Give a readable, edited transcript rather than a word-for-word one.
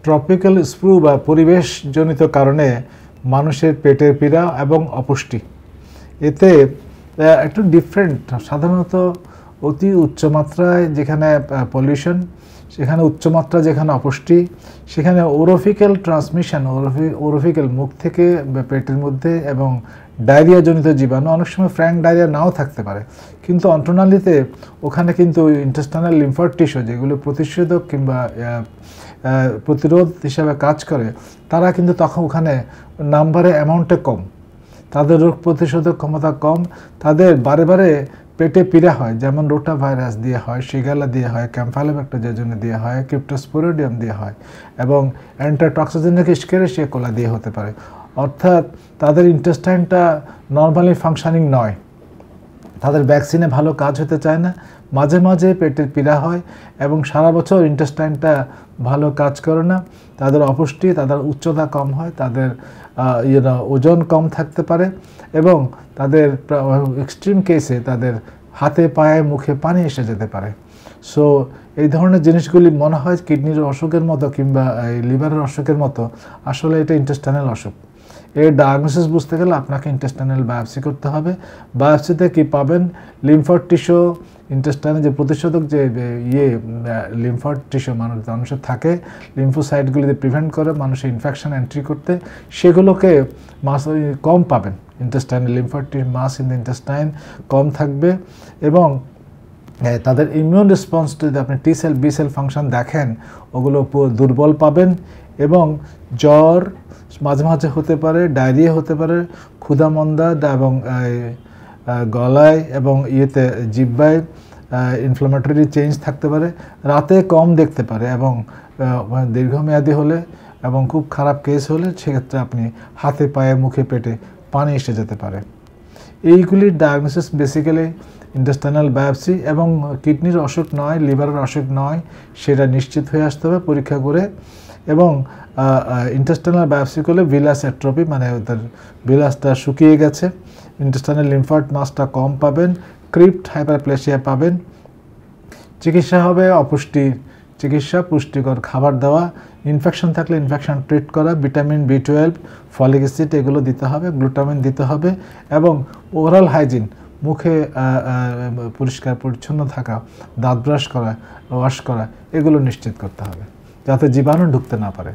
Tropical sprue বা পরিবেশজনিত কারণে মানুষের পেটের পীড়া এবং অপুষ্টি, এতে একটু ডিফারেন্ট। সাধারণত অতি উচ্চমাত্রায় যেখানে পলিউশন, সেখানে উচ্চমাত্রা যেখানে অপুষ্টি, সেখানে ওরোফিক্যাল ট্রান্সমিশন, ওরোফিক্যাল মুখ থেকে পেটের মধ্যে, এবং ডায়রিয়াজনিত জীবাণু, অনেক সময় ফ্র্যাঙ্ক ডায়রিয়া নাও থাকতে পারে, কিন্তু অন্ত্রনালীতে ওখানে কিন্তু ইন্টেস্টাইনাল লিম্ফার টিস্যু যেগুলো প্রতিষেধক কিংবা প্রতিরোধ হিসাবে কাজ করে, তারা কিন্তু তখন ওখানে নাম্বারে অ্যামাউন্টে কম, তাদের রোগ প্রতিরোধক ক্ষমতা কম, তাদের বারে বারে পেটে পীড়া হয়, যেমন রোটা ভাইরাস দিয়ে হয়, শিগালা দিয়ে হয়, ক্যাম্পাইলোব্যাক্টার জন্য দিয়ে হয়, ক্রিপ্টোস্পোরিডিয়াম দিয়ে হয়, এবং অ্যান্টাটক্সিজেনিক এস্কেরিসিয়া কোলা দিয়ে হতে পারে। অর্থাৎ তাদের ইন্টেস্টাইনটা নর্মালি ফাংশনিং নয়, তাদের ভ্যাকসিনে ভালো কাজ হতে চায় না, মাঝে মাঝে পেটের পীড়া হয়, এবং সারা বছর ইন্টেস্টাইনটা ভালো কাজ করে না, তাদের অপুষ্টি, তাদের উচ্চতা কম হয়, তাদের ওজন কম থাকতে পারে, এবং তাদের এক্সট্রিম কেসে তাদের হাতে পায়ে মুখে পানি এসে যেতে পারে। সো এই ধরনের জিনিসগুলি মনে হয় কিডনির অসুখের মতো কিংবা লিভারের অসুখের মতো, আসলে এটা ইন্টেস্টাইনাল অসুখ। এর ডায়াগনোসিস বুঝতে গেলে আপনাকে ইন্টেস্টাইনাল বায়োপসি করতে হবে। বায়োপসিতে কি পাবেন? লিম্ফার টিস্যু, ইন্টেস্টাইনে যে প্রতিষেধক যে লিম্ফার টিস্যু মানুষের থাকে, লিম্ফোসাইটগুলিতে প্রিভেন্ট করে মানুষের ইনফেকশন এন্ট্রি করতে, সেগুলোকে কম পাবেন। ইন্টেস্টাইনে লিম্ফার মাস ইন দ্য ইন্টেস্টাইন কম থাকবে, এবং তাদের ইমিউন রেসপন্স যদি আপনি T cell B cell function দেখেন, ওগুলো দুর্বল পাবেন, এবং জ্বর মাঝে মাঝে হতে পারে, ডায়রিয়া হতে পারে, ক্ষুধামন্দা এবং গলায় এবং জিহ্বায় ইনফ্লামেটরি চেঞ্জ থাকতে পারে, রাতে কম দেখতে পারে, এবং দীর্ঘমেয়াদী হলে এবং খুব খারাপ কেস হলে সেক্ষেত্রে আপনি হাতে পায়ে মুখে পেটে পানি এসে যেতে পারে। এইগুলির ডায়াগনোসিস বেসিক্যালি ইন্টেস্টাইনাল বায়োপসি, এবং কিডনির অসুখ নয়, লিভারের অসুখ নয়, সেটা নিশ্চিত হয়ে আসতে হবে পরীক্ষা করে। এবং ইন্টেস্টাইনাল বায়োপসি করলে ভিলাস অ্যাট্রপি, মানে ওদের ভিলাসটা শুকিয়ে গেছে, ইন্টেস্টাইনাল লিম্ফাট মাসটা কম পাবেন, ক্রিপ্ট হাইপারপ্লেসিয়া পাবেন। চিকিৎসা হবে অপুষ্টির চিকিৎসা, পুষ্টিকর খাবার দেওয়া, ইনফেকশন থাকলে ইনফেকশন ট্রিট করা, ভিটামিন B12, ফলিক অ্যাসিড এগুলো দিতে হবে, গ্লুটামিন দিতে হবে, এবং ওরাল হাইজিন, মুখে পরিষ্কার পরিচ্ছন্ন থাকা, দাঁত ব্রাশ করা, ওয়াশ করা, এগুলো নিশ্চিত করতে হবে যাতে জীবাণু ঢুকতে না পারে।